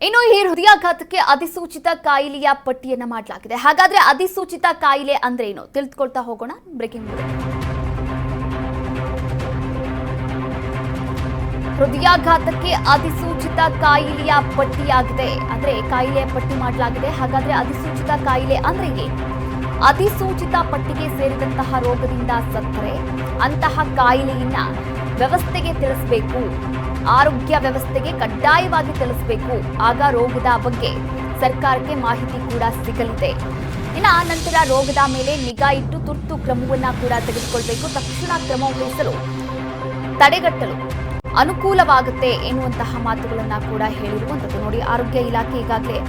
ಇನ್ನು ಈ ಹೃದಯಾಘಾತಕ್ಕೆ ಅಧಿಸೂಚಿತ ಕಾಯಿಲೆಯ ಪಟ್ಟಿಯನ್ನ ಮಾಡಲಾಗಿದೆ. ಹಾಗಾದ್ರೆ ಅಧಿಸೂಚಿತ ಕಾಯಿಲೆ ಅಂದ್ರೆ ಏನು ತಿಳಿದುಕೊಳ್ತಾ ಹೋಗೋಣ. Breaking news. ಹೃದಯಾಘಾತಕ್ಕೆ ಅಧಿಸೂಚಿತ ಕಾಯಿಲೆಯ ಪಟ್ಟಿಯಾಗಿದೆ, ಅಂದ್ರೆ ಕಾಯಿಲೆಯ ಪಟ್ಟಿ ಮಾಡಲಾಗಿದೆ. ಹಾಗಾದ್ರೆ ಅಧಿಸೂಚಿತ ಕಾಯಿಲೆ ಅಂದ್ರೆ ಏನು? ಅಧಿಸೂಚಿತ ಪಟ್ಟಿಗೆ ಸೇರಿದಂತಹ ರೋಗದಿಂದ ಸತ್ತರೆ ಅಂತಹ ಕಾಯಿಲೆಯನ್ನ ವ್ಯವಸ್ಥೆಗೆ ತಿಳಿಸಬೇಕು, ಆರೋಗ್ಯ ವ್ಯವಸ್ಥೆಗೆ ಕಡ್ಡಾಯವಾಗಿ ತಿಳಿಸಬೇಕು. ಆಗ ರೋಗದ ಬಗ್ಗೆ ಸರ್ಕಾರಕ್ಕೆ ಮಾಹಿತಿ ಕೂಡ ಸಿಗಲಿದೆ. ನಂತರ ರೋಗದ ಮೇಲೆ ನಿಗಾ ಇಟ್ಟು ತುರ್ತು ಕ್ರಮವನ್ನ ಕೂಡ ತೆಗೆದುಕೊಳ್ಬೇಕು. ತಕ್ಷಣ ಕ್ರಮ ವಹಿಸಲು ತಡೆಗಟ್ಟಲು ಅನುಕೂಲವಾಗುತ್ತೆ ಎನ್ನುವಂತಹ ಮಾತುಗಳನ್ನ ಕೂಡ ಹೇಳಿರುವಂಥದ್ದು. ನೋಡಿ, ಆರೋಗ್ಯ ಇಲಾಖೆ ಈಗಾಗಲೇ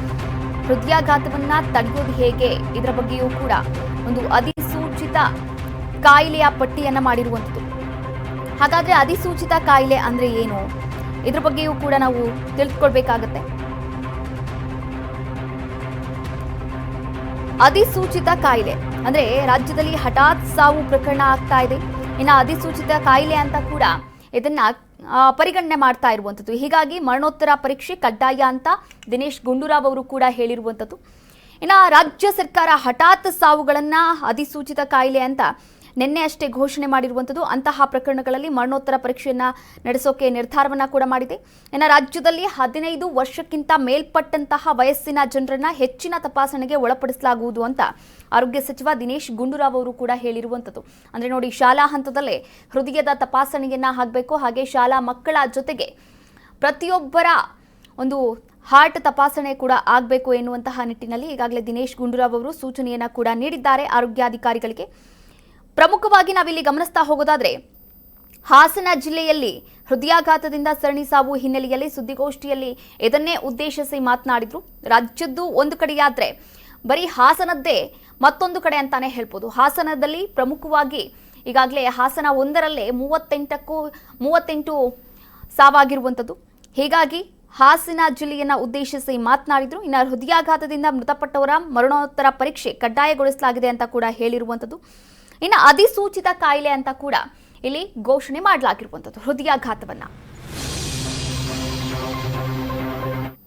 ಹೃದಯಾಘಾತವನ್ನ ತಡೆಯೋದು ಹೇಗೆ ಇದರ ಬಗ್ಗೆಯೂ ಕೂಡ ಒಂದು ಅಧಿಸೂಚಿತ ಕಾಯಿಲೆಯ ಪಟ್ಟಿಯನ್ನ ಮಾಡಿರುವಂಥದ್ದು. ಹಾಗಾದ್ರೆ ಅಧಿಸೂಚಿತ ಕಾಯಿಲೆ ಅಂದ್ರೆ ಏನು, ಇದ್ರ ಬಗ್ಗೆಯೂ ಕೂಡ ನಾವು ತಿಳಿದುಕೊಳ್ಬೇಕಾಗತ್ತೆ. ಅಧಿಸೂಚಿತ ಕಾಯಿಲೆ ಅಂದ್ರೆ ರಾಜ್ಯದಲ್ಲಿ ಹಠಾತ್ ಸಾವು ಪ್ರಕರಣ ಆಗ್ತಾ ಇದೆ. ಇನ್ನು ಅಧಿಸೂಚಿತ ಕಾಯಿಲೆ ಅಂತ ಕೂಡ ಇದನ್ನ ಪರಿಗಣನೆ ಮಾಡ್ತಾ ಇರುವಂಥದ್ದು. ಹೀಗಾಗಿ ಮರಣೋತ್ತರ ಪರೀಕ್ಷೆ ಕಡ್ಡಾಯ ಅಂತ ದಿನೇಶ್ ಗುಂಡೂರಾವ್ ಅವರು ಕೂಡ ಹೇಳಿರುವಂಥದ್ದು. ಇನ್ನು ರಾಜ್ಯ ಸರ್ಕಾರ ಹಠಾತ್ ಸಾವುಗಳನ್ನ ಅಧಿಸೂಚಿತ ಕಾಯಿಲೆ ಅಂತ ನಿನ್ನೆ ಅಷ್ಟೇ ಘೋಷಣೆ ಮಾಡಿರುವಂಥದ್ದು. ಅಂತಹ ಪ್ರಕರಣಗಳಲ್ಲಿ ಮರಣೋತ್ತರ ಪರೀಕ್ಷೆಯನ್ನ ನಡೆಸೋಕೆ ನಿರ್ಧಾರವನ್ನ ಕೂಡ ಮಾಡಿದೆ. ಇನ್ನು ರಾಜ್ಯದಲ್ಲಿ 15 ವರ್ಷಕ್ಕಿಂತ ಮೇಲ್ಪಟ್ಟಂತಹ ವಯಸ್ಸಿನ ಜನರನ್ನ ಹೆಚ್ಚಿನ ತಪಾಸಣೆಗೆ ಒಳಪಡಿಸಲಾಗುವುದು ಅಂತ ಆರೋಗ್ಯ ಸಚಿವ ದಿನೇಶ್ ಗುಂಡೂರಾವ್ ಅವರು ಕೂಡ ಹೇಳಿರುವಂಥದ್ದು. ಅಂದ್ರೆ ನೋಡಿ, ಶಾಲಾ ಹಂತದಲ್ಲೇ ಹೃದಯದ ತಪಾಸಣೆಯನ್ನ ಆಗಬೇಕು. ಹಾಗೆ ಶಾಲಾ ಮಕ್ಕಳ ಜೊತೆಗೆ ಪ್ರತಿಯೊಬ್ಬರ ಒಂದು ಹಾರ್ಟ್ ತಪಾಸಣೆ ಕೂಡ ಆಗಬೇಕು ಎನ್ನುವಂತಹ ನಿಟ್ಟಿನಲ್ಲಿ ಈಗಾಗಲೇ ದಿನೇಶ್ ಗುಂಡೂರಾವ್ ಅವರು ಸೂಚನೆಯನ್ನ ಕೂಡ ನೀಡಿದ್ದಾರೆ ಆರೋಗ್ಯಾಧಿಕಾರಿಗಳಿಗೆ. ಪ್ರಮುಖವಾಗಿ ನಾವಿಲ್ಲಿ ಗಮನಿಸ್ತಾ ಹೋಗೋದಾದ್ರೆ, ಹಾಸನ ಜಿಲ್ಲೆಯಲ್ಲಿ ಹೃದಯಾಘಾತದಿಂದ ಸರಣಿ ಸಾವು ಹಿನ್ನೆಲೆಯಲ್ಲಿ ಸುದ್ದಿಗೋಷ್ಠಿಯಲ್ಲಿ ಇದನ್ನೇ ಉದ್ದೇಶಿಸಿ ಮಾತನಾಡಿದ್ರು. ರಾಜ್ಯದ್ದು ಒಂದು ಕಡೆಯಾದ್ರೆ ಬರೀ ಹಾಸನದ್ದೇ ಮತ್ತೊಂದು ಕಡೆ ಅಂತಾನೆ ಹೇಳ್ಬೋದು. ಹಾಸನದಲ್ಲಿ ಪ್ರಮುಖವಾಗಿ ಈಗಾಗಲೇ ಹಾಸನ ಒಂದರಲ್ಲೇ 38 ಸಾವಾಗಿರುವಂಥದ್ದು. ಹೀಗಾಗಿ ಹಾಸನ ಜಿಲ್ಲೆಯನ್ನ ಉದ್ದೇಶಿಸಿ ಮಾತನಾಡಿದ್ರು. ಇನ್ನು ಹೃದಯಾಘಾತದಿಂದ ಮೃತಪಟ್ಟವರ ಮರಣೋತ್ತರ ಪರೀಕ್ಷೆ ಕಡ್ಡಾಯಗೊಳಿಸಲಾಗಿದೆ ಅಂತ ಕೂಡ ಹೇಳಿರುವಂಥದ್ದು. ಇನ್ನು ಅಧಿಸೂಚಿತ ಕಾಯಿಲೆ ಅಂತ ಕೂಡ ಇಲ್ಲಿ ಘೋಷಣೆ ಮಾಡಲಾಗಿರುವಂಥದ್ದು ಹೃದಯಾಘಾತವನ್ನ.